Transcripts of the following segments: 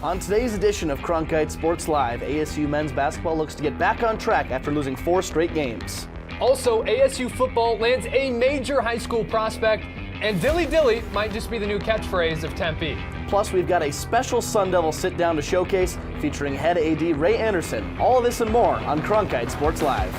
On today's edition of Cronkite Sports Live, ASU men's basketball looks to get back on track after losing 4 straight games. Also, ASU football lands a major high school prospect, and Dilly Dilly might just be the new catchphrase of Tempe. Plus, we've got a special Sun Devil sit-down to showcase featuring head AD Ray Anderson. All of this and more on Cronkite Sports Live.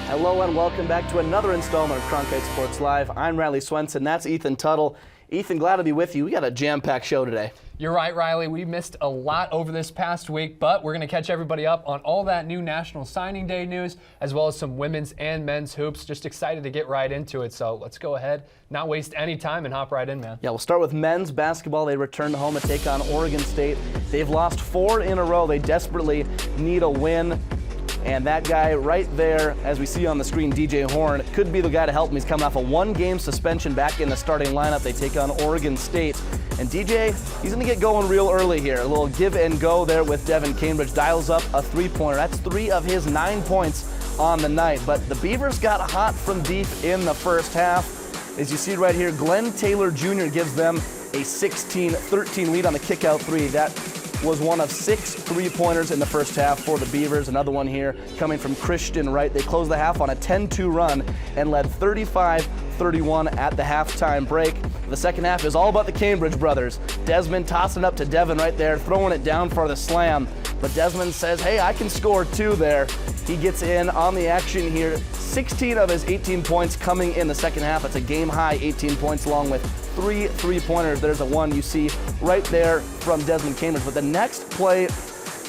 Hello and welcome back to another installment of Cronkite Sports Live. I'm Riley Swenson, that's Ethan Tuttle. Ethan, glad to be with you. We got a jam-packed show today. You're right, Riley. We missed a lot over this past week, but we're going to catch everybody up on all that new National Signing Day news, as well as some women's and men's hoops. Just excited to get right into it, so let's go ahead, not waste any time, and hop right in, man. Yeah, we'll start with men's basketball. They return home to take on Oregon State. They've lost 4 in a row. They desperately need a win. And that guy right there, as we see on the screen, DJ Horn, could be the guy to help him. He's coming off a 1-game suspension back in the starting lineup. They take on Oregon State. And DJ, he's going to get going real early here. A little give and go there with Devin Cambridge. Dials up a 3-pointer. That's 3 of his 9 points on the night. But the Beavers got hot from deep in the first half. As you see right here, Glenn Taylor Jr. gives them a 16-13 lead on the kickout 3. That was one of 6 3-pointers in the first half for the Beavers. Another one here coming from Christian Wright. They closed the half on a 10-2 run and led 35-31 at the halftime break. The second half is all about the Cambridge brothers. Desmond tossing it up to Devin right there, throwing it down for the slam. But Desmond says, hey, I can score 2 there. He gets in on the action here. 16 of his 18 points coming in the second half. It's a game-high 18 points along with 3 3-pointers. There's a one you see right there from Desmond Cambridge. But the next play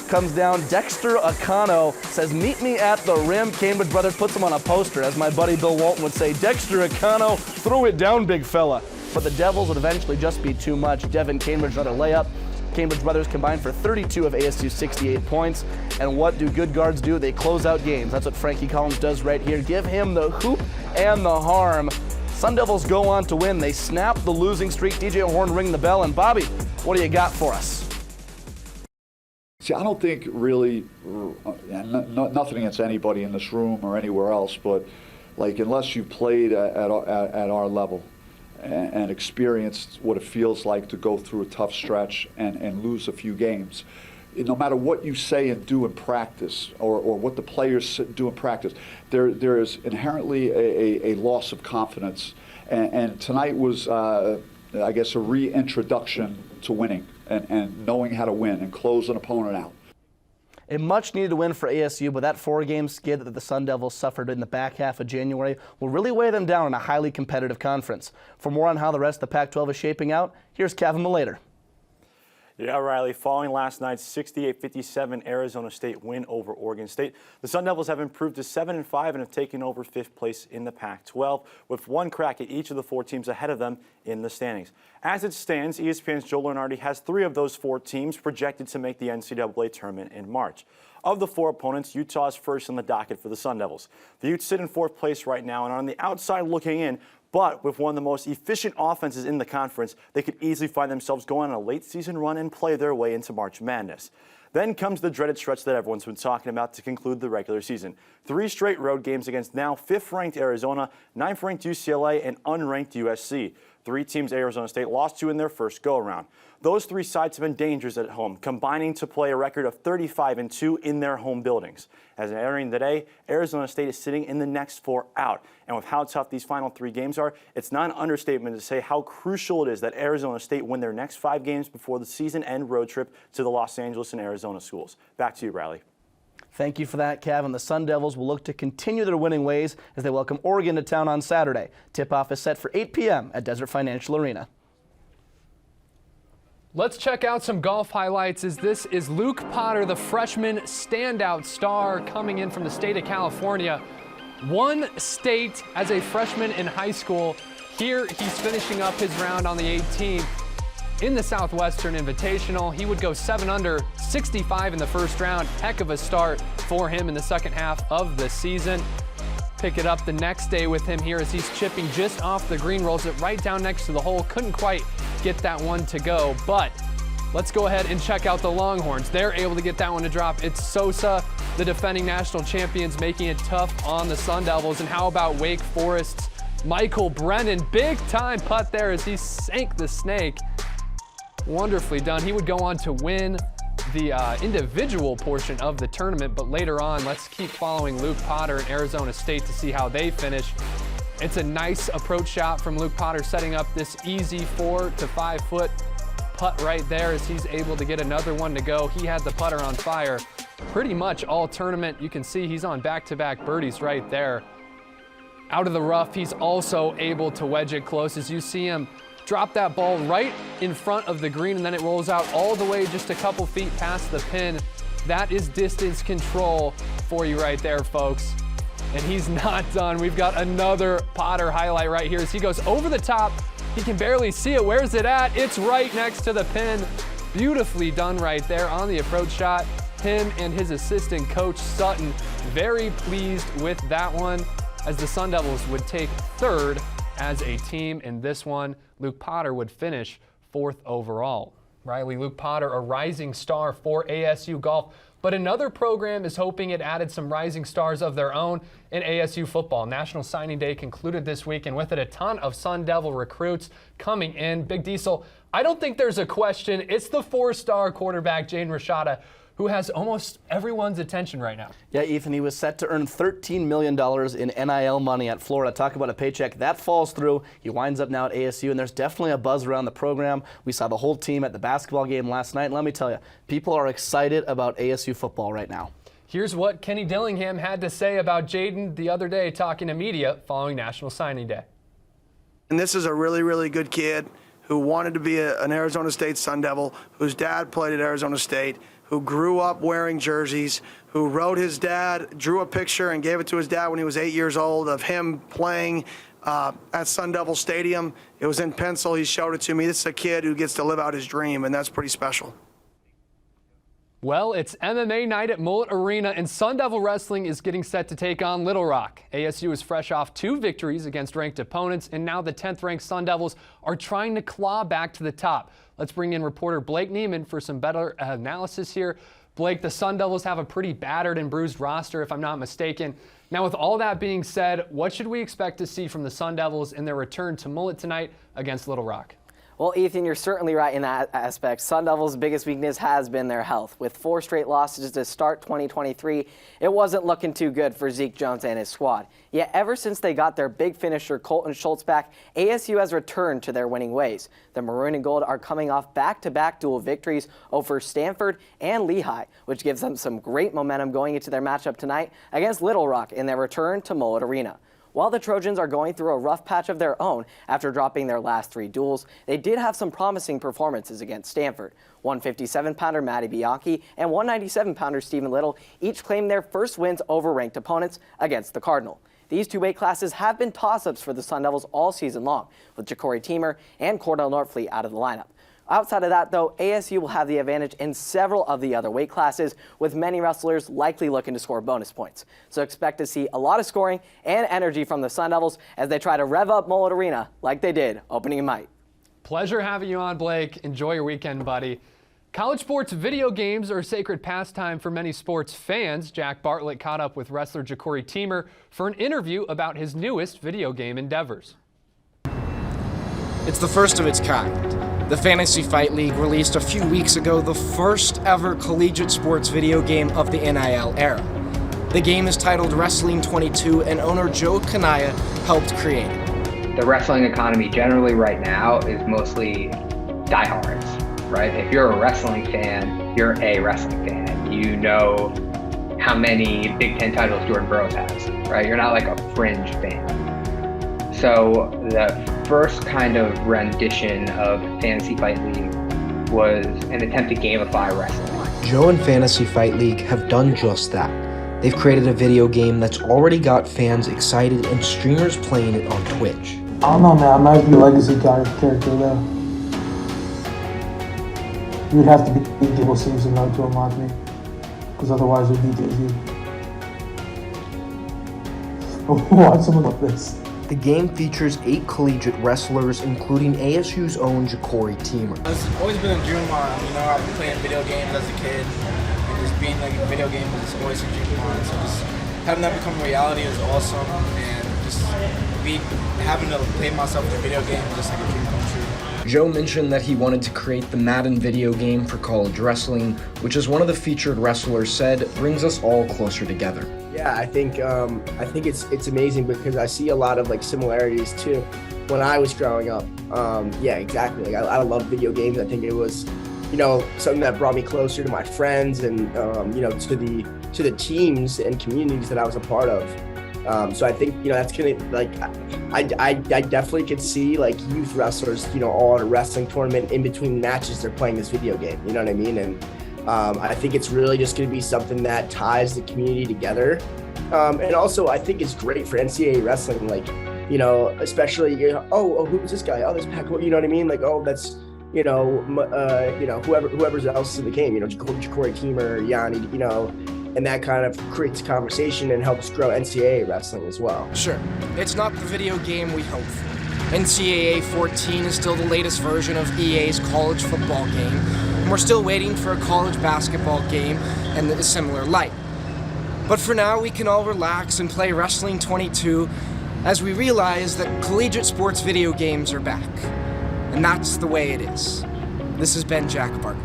comes down. Dexter Acano says, meet me at the rim. Cambridge brothers puts him on a poster. As my buddy Bill Walton would say, Dexter Acano, throw it down, big fella. But the Devils would eventually just be too much. Devin Cambridge, another layup. Cambridge brothers combined for 32 of ASU's 68 points. And what do good guards do? They close out games. That's what Frankie Collins does right here. Give him the hoop and the harm. Sun Devils go on to win. They snap the losing streak. DJ Horn ring the bell. And Bobby, what do you got for us? See, I don't think really, nothing against anybody in this room or anywhere else, but like unless you played at our level and experienced what it feels like to go through a tough stretch and lose a few games, no matter what you say and do in practice or what the players do in practice, there is inherently a loss of confidence. And tonight was, I guess, a reintroduction to winning and knowing how to win and close an opponent out. A much-needed win for ASU, but that 4-game skid that the Sun Devils suffered in the back half of January will really weigh them down in a highly competitive conference. For more on how the rest of the Pac-12 is shaping out, here's Kevin Malater. Yeah, Riley, following last night's 68-57 Arizona State win over Oregon State, the Sun Devils have improved to 7-5 and have taken over 5th place in the Pac-12, with 1 crack at each of the 4 teams ahead of them in the standings. As it stands, ESPN's Joe Lunardi has 3 of those 4 teams projected to make the NCAA tournament in March. Of the 4 opponents, Utah is first on the docket for the Sun Devils. The Utes sit in 4th place right now and are on the outside looking in, but with one of the most efficient offenses in the conference, they could easily find themselves going on a late-season run and play their way into March Madness. Then comes the dreaded stretch that everyone's been talking about to conclude the regular season. 3 straight road games against now 5th-ranked Arizona, 9th-ranked UCLA, and unranked USC. 3 teams Arizona State lost to in their first go-around. Those 3 sides have been dangerous at home, combining to play a record of 35-2 in their home buildings. As entering the day, Arizona State is sitting in the next 4 out. And with how tough these final 3 games are, it's not an understatement to say how crucial it is that Arizona State win their next 5 games before the season-end road trip to the Los Angeles and Arizona schools. Back to you, Riley. Thank you for that, Kev. And the Sun Devils will look to continue their winning ways as they welcome Oregon to town on Saturday. Tip-off is set for 8 p.m. at Desert Financial Arena. Let's check out some golf highlights as this is Luke Potter, the freshman standout star coming in from the state of California. 1 state as a freshman in high school. Here he's finishing up his round on the 18th. in the Southwestern Invitational. He would go 7 under, 65 in the first round. Heck of a start for him in the second half of the season. Pick it up the next day with him here as he's chipping just off the green, rolls it right down next to the hole. Couldn't quite get that one to go, but let's go ahead and check out the Longhorns. They're able to get that one to drop. It's Sosa, the defending national champions, making it tough on the Sun Devils. And how about Wake Forest's Michael Brennan? Big time putt there as he sank the snake. Wonderfully done. He would go on to win the individual portion of the tournament, but later on, let's keep following Luke Potter and Arizona State to see how they finish. It's a nice approach shot from Luke Potter, setting up this easy 4 to 5 foot putt right there as he's able to get another one to go. He had the putter on fire pretty much all tournament. You can see he's on back-to-back birdies right there. Out of the rough, he's also able to wedge it close as you see him drop that ball right in front of the green, and then it rolls out all the way just a couple feet past the pin. That is distance control for you right there, folks. And he's not done. We've got another Potter highlight right here as he goes over the top. He can barely see it. Where's it at? It's right next to the pin. Beautifully done right there on the approach shot. Him and his assistant coach Sutton very pleased with that one as the Sun Devils would take third as a team in this one. Luke Potter would finish 4th overall. Riley, Luke Potter, a rising star for ASU golf, but another program is hoping it added some rising stars of their own in ASU football. National Signing Day concluded this week, and with it, a ton of Sun Devil recruits coming in. Big Diesel, I don't think there's a question. It's the 4-star quarterback, Jaden Rashada, who has almost everyone's attention right now. Yeah, Ethan, he was set to earn $13 million in NIL money at Florida. Talk about a paycheck. That falls through. He winds up now at ASU, and there's definitely a buzz around the program. We saw the whole team at the basketball game last night, and let me tell you, people are excited about ASU football right now. Here's what Kenny Dillingham had to say about Jaden the other day talking to media following National Signing Day. And this is a really, really good kid who wanted to be an Arizona State Sun Devil, whose dad played at Arizona State, who grew up wearing jerseys, who wrote his dad, drew a picture and gave it to his dad when he was 8 years old of him playing at Sun Devil Stadium. It was in pencil. He showed it to me. This is a kid who gets to live out his dream, and that's pretty special. Well, it's MMA night at Mullet Arena, and Sun Devil Wrestling is getting set to take on Little Rock. ASU is fresh off 2 victories against ranked opponents, and now the 10th-ranked Sun Devils are trying to claw back to the top. Let's bring in reporter Blake Neiman for some better analysis here. Blake, the Sun Devils have a pretty battered and bruised roster, if I'm not mistaken. Now, with all that being said, what should we expect to see from the Sun Devils in their return to Mullet tonight against Little Rock? Well, Ethan, you're certainly right in that aspect. Sun Devils' biggest weakness has been their health. With 4 straight losses to start 2023, it wasn't looking too good for Zeke Jones and his squad. Yet ever since they got their big finisher Colton Schultz back, ASU has returned to their winning ways. The Maroon and Gold are coming off back-to-back dual victories over Stanford and Lehigh, which gives them some great momentum going into their matchup tonight against Little Rock in their return to Mullet Arena. While the Trojans are going through a rough patch of their own after dropping their last 3 duels, they did have some promising performances against Stanford. 157-pounder Matty Bianchi and 197-pounder Stephen Little each claimed their first wins over ranked opponents against the Cardinal. These 2 weight classes have been toss-ups for the Sun Devils all season long, with Ja'Cory Teamer and Cordell Norfleet out of the lineup. Outside of that, though, ASU will have the advantage in several of the other weight classes, with many wrestlers likely looking to score bonus points. So expect to see a lot of scoring and energy from the Sun Devils as they try to rev up Mullet Arena like they did opening night. Pleasure having you on, Blake. Enjoy your weekend, buddy. College sports video games are a sacred pastime for many sports fans. Jack Bartlett caught up with wrestler Ja'Cory Teamer for an interview about his newest video game endeavors. It's the first of its kind. The Fantasy Fight League released a few weeks ago the first ever collegiate sports video game of the NIL era. The game is titled Wrestling 22, and owner Joe Kanaya helped create it. The wrestling economy generally right now is mostly diehards, right? If you're a wrestling fan, you're a wrestling fan. You know how many Big Ten titles Jordan Burroughs has, right? You're not like a fringe fan. So the first kind of rendition of Fantasy Fight League was an attempt to gamify wrestling. Joe and Fantasy Fight League have done just that. They've created a video game that's already got fans excited and streamers playing it on Twitch. I don't know, man. I might be a legacy character though. You would have to be Gable Simpson now to unlock me, because otherwise it would be Daisy. Watch someone like this. The game features 8 collegiate wrestlers, including ASU's own Ja'Cory Teamer. It's always been a dream of mine. You know, I've been playing video games as a kid, and just being like a video game was always a dream of mine. So just having that become a reality is awesome, and just having to play myself in a video game is just like a dream come true. Joe mentioned that he wanted to create the Madden video game for college wrestling, which, as one of the featured wrestlers said, brings us all closer together. Yeah, I think it's amazing because I see a lot of like similarities to when I was growing up. Yeah, exactly. Like I love video games. I think it was, you know, something that brought me closer to my friends and you know, to the teams and communities that I was a part of. So I think, you know, that's gonna, like, I definitely could see like youth wrestlers, you know, all at a wrestling tournament in between matches they're playing this video game. You know what I mean? And I think it's really just going to be something that ties the community together. And also, I think it's great for NCAA wrestling, like, you know, especially, you know, oh, who's this guy? Oh, that's Pac. You know what I mean? Like, oh, that's, you know, whoever's else in the game, you know, Ja'Cory Teamer, Yanni, you know, and that kind of creates conversation and helps grow NCAA wrestling as well. Sure, it's not the video game we hope for. NCAA 14 is still the latest version of EA's college football game, and we're still waiting for a college basketball game and a similar light. But for now, we can all relax and play Wrestling 22 as we realize that collegiate sports video games are back. And that's the way it is. This has been Jack Barton.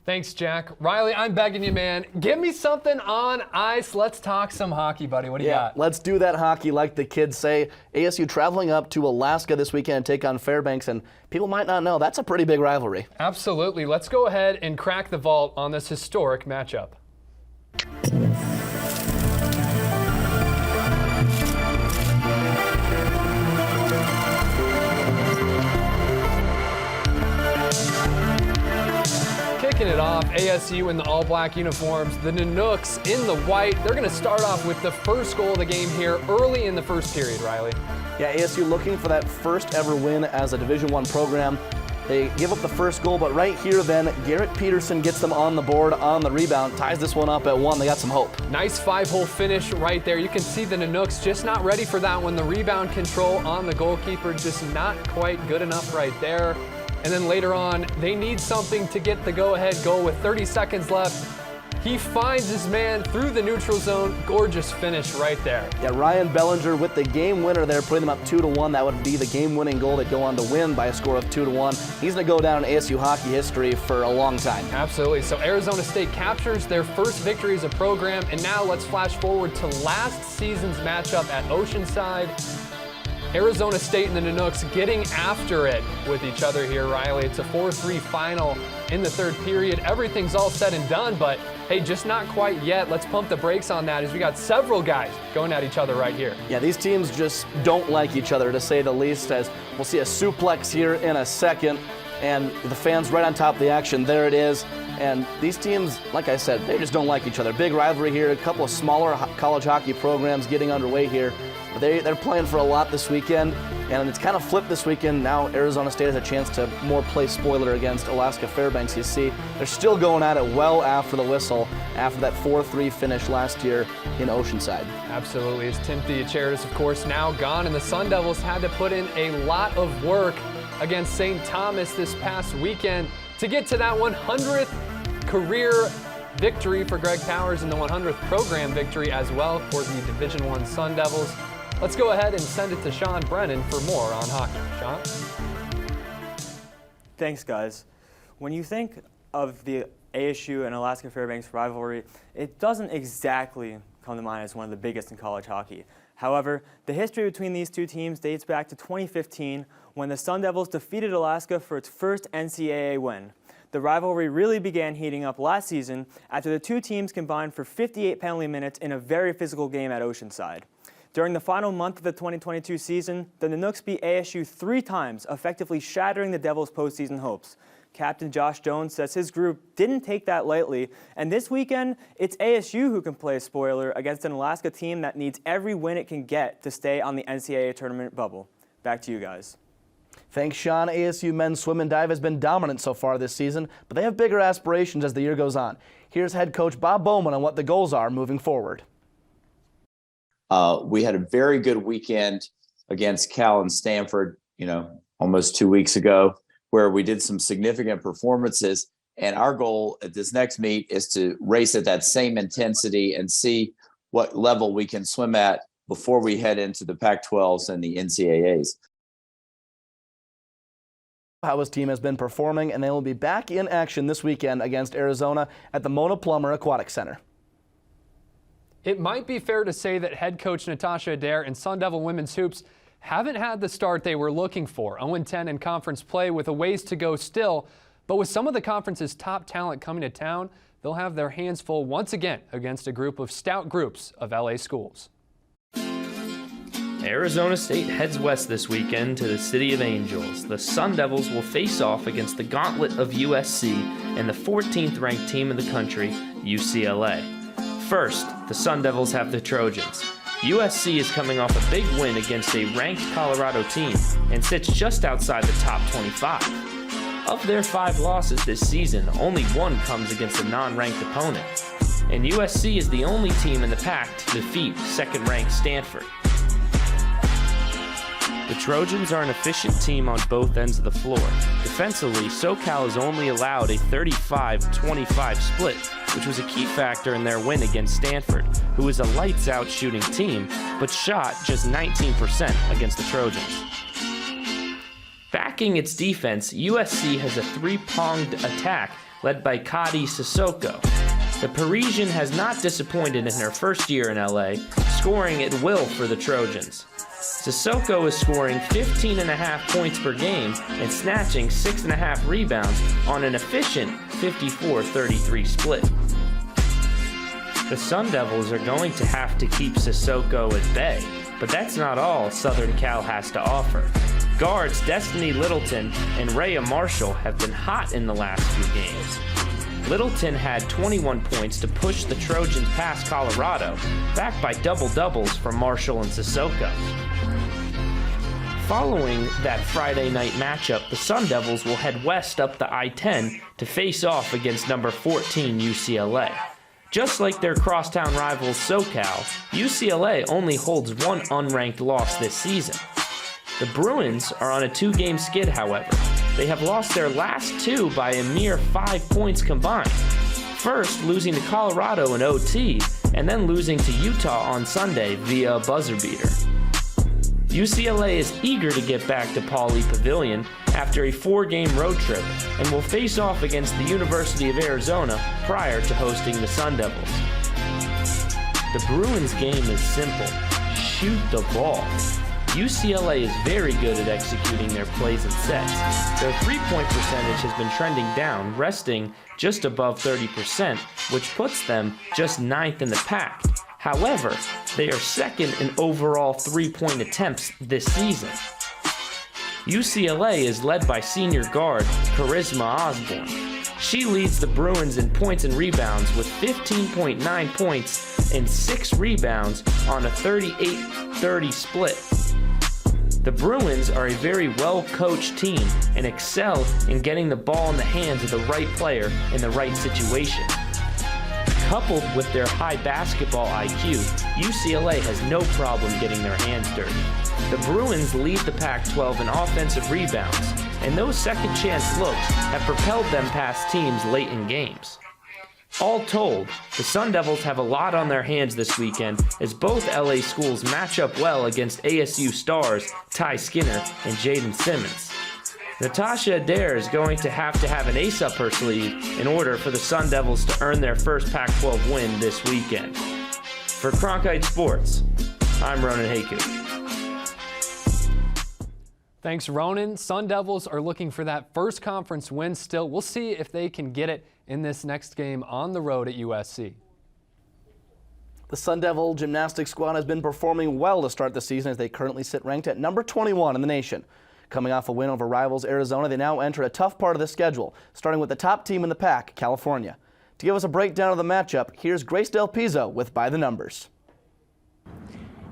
Thanks, Jack. Riley, I'm begging you, man. Give me something on ice. Let's talk some hockey, buddy. What do you got? Let's do that hockey like the kids say. ASU traveling up to Alaska this weekend to take on Fairbanks, and people might not know, that's a pretty big rivalry. Absolutely. Let's go ahead and crack the vault on this historic matchup. Kicking it off, ASU in the all-black uniforms, the Nanooks in the white. They're going to start off with the first goal of the game here early in the first period, Riley. Yeah, ASU looking for that first ever win as a Division I program. They give up the first goal, but right here then, Garrett Peterson gets them on the board on the rebound, ties this one up at 1. They got some hope. Nice 5-hole finish right there. You can see the Nanooks just not ready for that one. The rebound control on the goalkeeper just not quite good enough right there. And then later on, they need something to get the go-ahead goal with 30 seconds left. He finds his man through the neutral zone. Gorgeous finish right there. Yeah, Ryan Bellinger with the game winner there, putting them up 2-1. That would be the game-winning goal. They'd go on to win by a score of 2-1. He's going to go down in ASU hockey history for a long time. Absolutely. So Arizona State captures their first victory as a program. And now let's flash forward to last season's matchup at Oceanside. Arizona State and the Nanooks getting after it with each other here, Riley. It's a 4-3 final in the third period. Everything's all said and done, but hey, just not quite yet. Let's pump the brakes on that as we got several guys going at each other right here. Yeah, these teams just don't like each other, to say the least, as we'll see a suplex here in a second, and the fans right on top of the action. There it is. And these teams, like I said, they just don't like each other. Big rivalry here. A couple of smaller college hockey programs getting underway here. But they're playing for a lot this weekend, and it's kind of flipped this weekend. Now Arizona State has a chance to more play spoiler against Alaska Fairbanks. You see, they're still going at it well after the whistle, after that 4-3 finish last year in Oceanside. Absolutely. As Timothy Acheridis, of course, now gone, and the Sun Devils had to put in a lot of work against St. Thomas this past weekend to get to that 100th career victory for Greg Powers and the 100th program victory as well for the Division I Sun Devils. Let's go ahead and send it to Sean Brennan for more on hockey. Sean? Thanks, guys. When you think of the ASU and Alaska Fairbanks rivalry, it doesn't exactly come to mind as one of the biggest in college hockey. However, the history between these two teams dates back to 2015 when the Sun Devils defeated Alaska for its first NCAA win. The rivalry really began heating up last season after the two teams combined for 58 penalty minutes in a very physical game at Oceanside. During the final month of the 2022 season, the Nanooks beat ASU 3 times, effectively shattering the Devils' postseason hopes. Captain Josh Jones says his group didn't take that lightly, and this weekend, it's ASU who can play spoiler against an Alaska team that needs every win it can get to stay on the NCAA tournament bubble. Back to you guys. Thanks, Sean. ASU men's swim and dive has been dominant so far this season, but they have bigger aspirations as the year goes on. Here's head coach Bob Bowman on what the goals are moving forward. We had a very good weekend against Cal and Stanford, almost 2 weeks ago, where we did some significant performances. And our goal at this next meet is to race at that same intensity and see what level we can swim at before we head into the Pac-12s and the NCAAs. How his team has been performing, and they will be back in action this weekend against Arizona at the Mona Plummer Aquatic Center. It might be fair to say that head coach Natasha Adair and Sun Devil women's hoops haven't had the start they were looking for. 0-10 in conference play with a ways to go still, but with some of the conference's top talent coming to town, they'll have their hands full once again against a group of stout groups of LA schools. Arizona State heads west this weekend to the City of Angels. The Sun Devils will face off against the gauntlet of USC and the 14th ranked team in the country, UCLA. First, the Sun Devils have the Trojans. USC is coming off a big win against a ranked Colorado team and sits just outside the top 25. Of their 5 losses this season, only 1 comes against a non-ranked opponent. And USC is the only team in the pack to defeat second-ranked Stanford. The Trojans are an efficient team on both ends of the floor. Defensively, SoCal has only allowed a 35-25 split, which was a key factor in their win against Stanford, who was a lights-out shooting team, but shot just 19% against the Trojans. Backing its defense, USC has a 3-pronged attack led by Kadi Sissoko. The Parisian has not disappointed in her first year in LA, scoring at will for the Trojans. Sissoko is scoring 15.5 points per game and snatching 6.5 rebounds on an efficient 54-33 split. The Sun Devils are going to have to keep Sissoko at bay, but that's not all Southern Cal has to offer. Guards Destiny Littleton and Rhea Marshall have been hot in the last few games. Littleton had 21 points to push the Trojans past Colorado, backed by double-doubles from Marshall and Sissoko. Following that Friday night matchup, the Sun Devils will head west up the I-10 to face off against number 14 UCLA. Just like their crosstown rivals SoCal, UCLA only holds 1 unranked loss this season. The Bruins are on a 2-game skid, however. They have lost their last 2 by a mere 5 points combined. First, losing to Colorado in OT, and then losing to Utah on Sunday via a buzzer beater. UCLA is eager to get back to Pauley Pavilion after a 4-game road trip and will face off against the University of Arizona prior to hosting the Sun Devils. The Bruins game is simple: shoot the ball. UCLA is very good at executing their plays and sets. Their 3-point percentage has been trending down, resting just above 30%, which puts them just 9th in the pack. However, they are 2nd in overall 3-point attempts this season. UCLA is led by senior guard Charisma Osborne. She leads the Bruins in points and rebounds with 15.9 points and 6 rebounds on a 38-30 split. The Bruins are a very well-coached team and excel in getting the ball in the hands of the right player in the right situation. Coupled with their high basketball IQ, UCLA has no problem getting their hands dirty. The Bruins lead the Pac-12 in offensive rebounds, and those second-chance looks have propelled them past teams late in games. All told, the Sun Devils have a lot on their hands this weekend as both LA schools match up well against ASU stars Ty Skinner and Jaden Simmons. Natasha Adair is going to have an ace up her sleeve in order for the Sun Devils to earn their first Pac-12 win this weekend. For Cronkite Sports, I'm Ronan Haku. Thanks, Ronan. Sun Devils are looking for that first conference win still. We'll see if they can get it in this next game on the road at USC. The Sun Devil gymnastics squad has been performing well to start the season as they currently sit ranked at number 21 in the nation. Coming off a win over rivals Arizona, they now enter a tough part of the schedule, starting with the top team in the pack, California. To give us a breakdown of the matchup, here's Grace Del Pizzo with By the Numbers.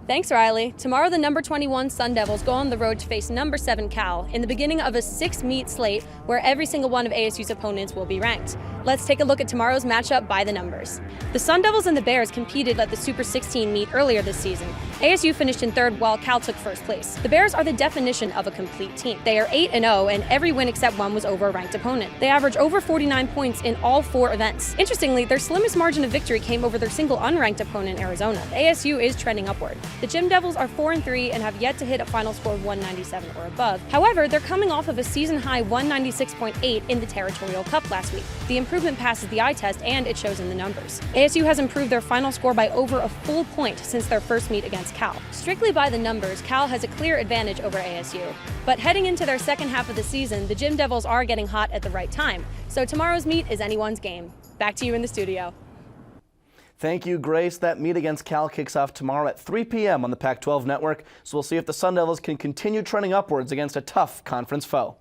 Thanks, Riley. Tomorrow, the number 21 Sun Devils go on the road to face number 7 Cal in the beginning of a 6-meet slate where every single one of ASU's opponents will be ranked. Let's take a look at tomorrow's matchup by the numbers. The Sun Devils and the Bears competed at the Super 16 meet earlier this season. ASU finished in 3rd while Cal took 1st place. The Bears are the definition of a complete team. They are 8-0 and every win except one was over a ranked opponent. They average over 49 points in all 4 events. Interestingly, their slimmest margin of victory came over their single unranked opponent, Arizona. ASU is trending upward. The Gym Devils are 4-3 and have yet to hit a final score of 197 or above. However, they're coming off of a season-high 196.8 in the Territorial Cup last week. The improvement passes the eye test and it shows in the numbers. ASU has improved their final score by over a full point since their first meet against Cal. Strictly by the numbers, Cal has a clear advantage over ASU. But heading into their second half of the season, the Gym Devils are getting hot at the right time. So tomorrow's meet is anyone's game. Back to you in the studio. Thank you, Grace. That meet against Cal kicks off tomorrow at 3 p.m. on the Pac-12 network, so we'll see if the Sun Devils can continue trending upwards against a tough conference foe.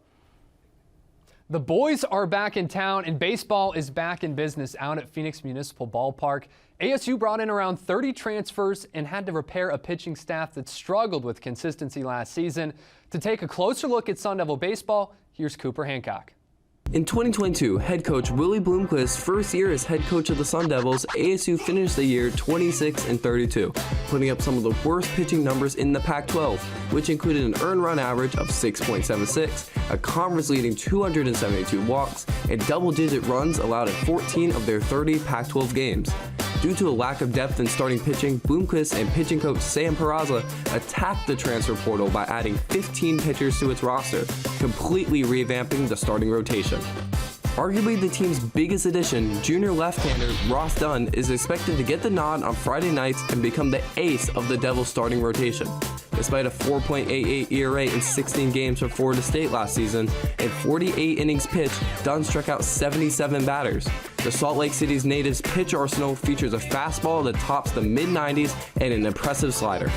The boys are back in town and baseball is back in business out at Phoenix Municipal Ballpark. ASU brought in around 30 transfers and had to repair a pitching staff that struggled with consistency last season. To take a closer look at Sun Devil baseball, here's Cooper Hancock. In 2022, head coach Willie Bloomquist's first year as head coach of the Sun Devils, ASU finished the year 26-32, putting up some of the worst pitching numbers in the Pac-12, which included an earned run average of 6.76, a conference-leading 272 walks, and double-digit runs allowed in 14 of their 30 Pac-12 games. Due to a lack of depth in starting pitching, Bloomquist and pitching coach Sam Peraza attacked the transfer portal by adding 15 pitchers to its roster, completely revamping the starting rotation. Arguably the team's biggest addition, junior left-hander Ross Dunn is expected to get the nod on Friday nights and become the ace of the Devils' starting rotation. Despite a 4.88 ERA in 16 games for Florida State last season and 48 innings pitched, Dunn struck out 77 batters. The Salt Lake City's native's pitch arsenal features a fastball that tops the mid-90s and an impressive slider.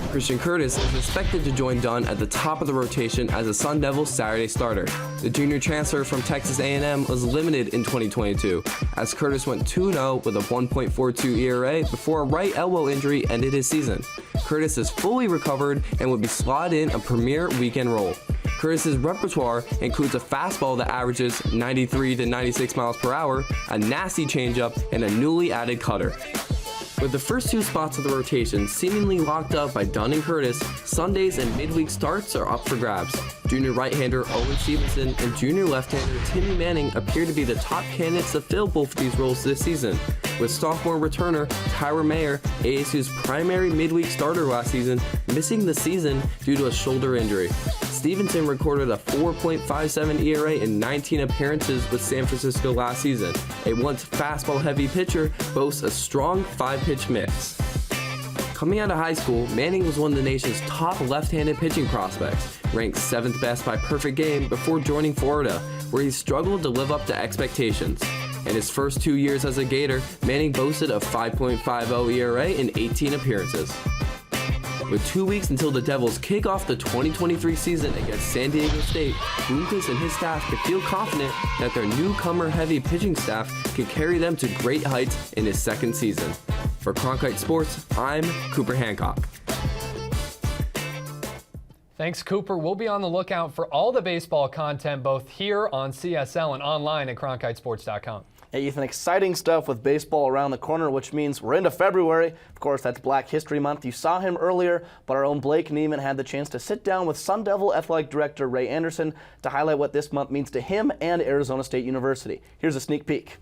Christian Curtis is expected to join Dunn at the top of the rotation as a Sun Devils Saturday starter. The junior transfer from Texas A&M was limited in 2022, as Curtis went 2-0 with a 1.42 ERA before a right elbow injury ended his season. Curtis is fully recovered and would be slotted in a premier weekend role. Curtis's repertoire includes a fastball that averages 93 to 96 miles per hour, a nasty changeup, and a newly added cutter. With the first 2 spots of the rotation seemingly locked up by Dunn and Curtis, Sundays and midweek starts are up for grabs. Junior right-hander Owen Stevenson and junior left-hander Timmy Manning appear to be the top candidates to fill both of these roles this season, with sophomore returner Tyler Mayer, ASU's primary midweek starter last season, missing the season due to a shoulder injury. Stevenson recorded a 4.57 ERA in 19 appearances with San Francisco last season. A once fastball-heavy pitcher boasts a strong 5-pitch mix. Coming out of high school, Manning was one of the nation's top left-handed pitching prospects, ranked 7th best by perfect game before joining Florida, where he struggled to live up to expectations. In his first 2 years as a Gator, Manning boasted a 5.50 ERA in 18 appearances. With 2 weeks until the Devils kick off the 2023 season against San Diego State, Bloomquist and his staff can feel confident that their newcomer-heavy pitching staff can carry them to great heights in his second season. For Cronkite Sports, I'm Cooper Hancock. Thanks, Cooper. We'll be on the lookout for all the baseball content both here on CSL and online at cronkitesports.com. Hey, Ethan, exciting stuff with baseball around the corner, which means we're into February. Of course, that's Black History Month. You saw him earlier, but our own Blake Neiman had the chance to sit down with Sun Devil Athletic Director Ray Anderson to highlight what this month means to him and Arizona State University. Here's a sneak peek.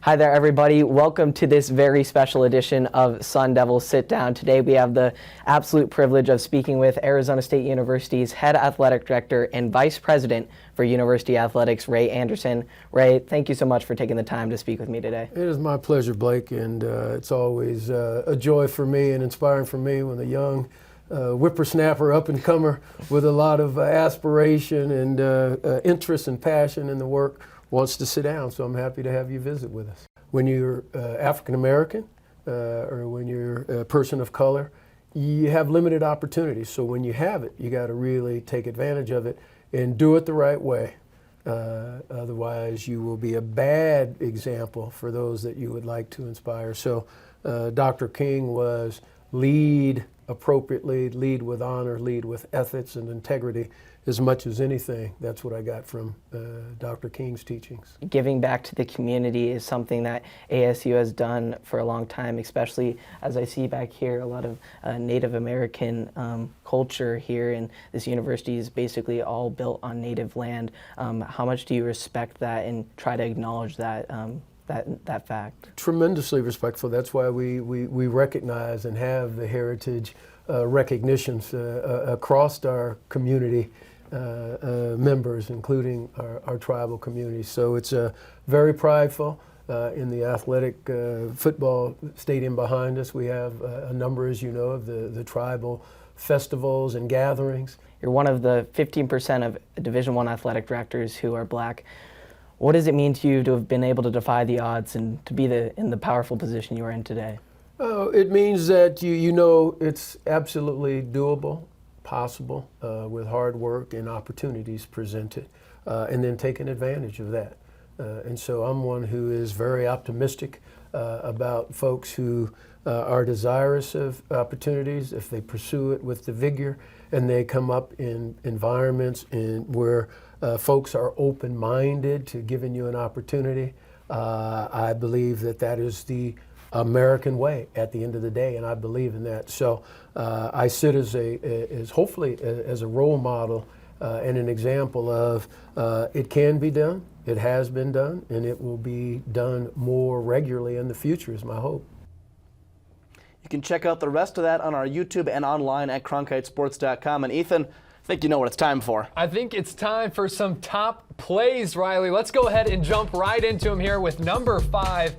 Hi there, everybody. Welcome to this very special edition of Sun Devil Sit Down. Today we have the absolute privilege of speaking with Arizona State University's head athletic director and vice president for University Athletics, Ray Anderson. Ray, thank you so much for taking the time to speak with me today. It is my pleasure, Blake, and it's always a joy for me and inspiring for me when a young whippersnapper, up-and-comer with a lot of aspiration and interest and passion in the work wants to sit down, so I'm happy to have you visit with us. When you're African American or when you're a person of color, you have limited opportunities. So when you have it, you got to really take advantage of it and do it the right way. Otherwise, you will be a bad example for those that you would like to inspire. So Dr. King was lead appropriately, lead with honor, lead with ethics and integrity as much as anything. That's what I got from Dr. King's teachings. Giving back to the community is something that ASU has done for a long time, especially as I see back here a lot of Native American culture here, and this university is basically all built on Native land. How much do you respect that and try to acknowledge that that fact? Tremendously respectful. That's why we recognize and have the heritage recognitions across our community members, including our tribal community. So it's very prideful. In the athletic football stadium behind us, we have a number, as you know, of the tribal festivals and gatherings. You're one of the 15% of Division I athletic directors who are black. What does it mean to you to have been able to defy the odds and to be in the powerful position you are in today? It means that you know it's absolutely doable, possible, with hard work and opportunities presented, and then taking advantage of that. And so I'm one who is very optimistic about folks who are desirous of opportunities if they pursue it with the vigor and they come up in environments where folks are open-minded to giving you an opportunity. I believe that is the American way at the end of the day, and I believe in that. So I sit as hopefully as a role model and an example of it can be done, it has been done, and it will be done more regularly in the future is my hope. You can check out the rest of that on our YouTube and online at cronkitesports.com. And Ethan, I think you know what it's time for. I think it's time for some top plays, Riley. Let's go ahead and jump right into them here with number 5.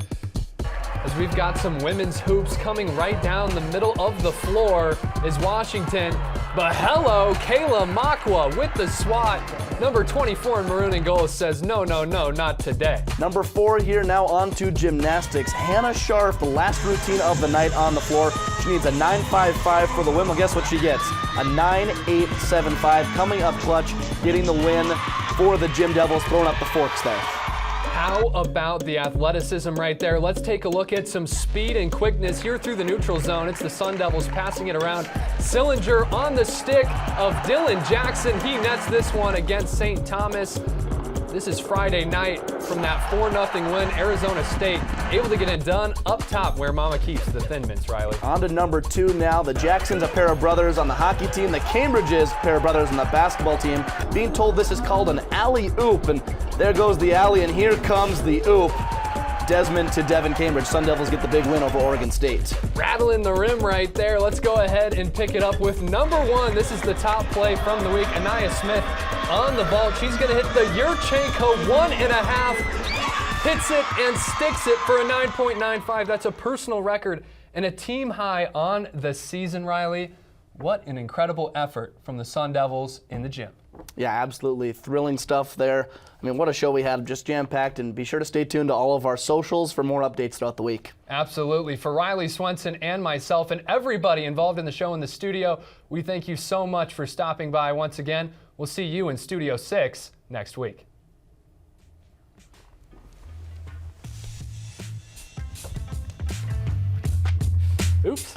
As we've got some women's hoops coming right down the middle of the floor is Washington. But hello, Kayla Makwa with the swat. Number 24 in maroon and gold says, no, no, no, not today. Number 4 here, now on to gymnastics. Hannah Scharf, the last routine of the night on the floor. She needs a 9.55 for the win. Well, guess what she gets? A 9.875 coming up clutch, getting the win for the Gym Devils, throwing up the forks there. How about the athleticism right there? Let's take a look at some speed and quickness here through the neutral zone. It's the Sun Devils passing it around. Sillinger on the stick of Dylan Jackson. He nets this one against St. Thomas. This is Friday night from that 4-0 win. Arizona State able to get it done up top where Mama keeps the Thin Mints, Riley. On to number 2 now. The Jacksons, a pair of brothers on the hockey team. The Cambridges, a pair of brothers on the basketball team. Being told this is called an alley-oop, and there goes the alley, and here comes the oop. Desmond to Devin Cambridge. Sun Devils get the big win over Oregon State. Rattling the rim right there. Let's go ahead and pick it up with number 1. This is the top play from the week. Anaya Smith on the vault. She's going to hit the Yurchenko 1.5. Hits it and sticks it for a 9.95. That's a personal record and a team high on the season, Riley. What an incredible effort from the Sun Devils in the gym. Yeah, absolutely thrilling stuff there. I mean, what a show we had, just jam-packed, and be sure to stay tuned to all of our socials for more updates throughout the week. Absolutely. For Riley Swenson and myself and everybody involved in the show in the studio, we thank you so much for stopping by once again. We'll see you in Studio 6 next week. Oops.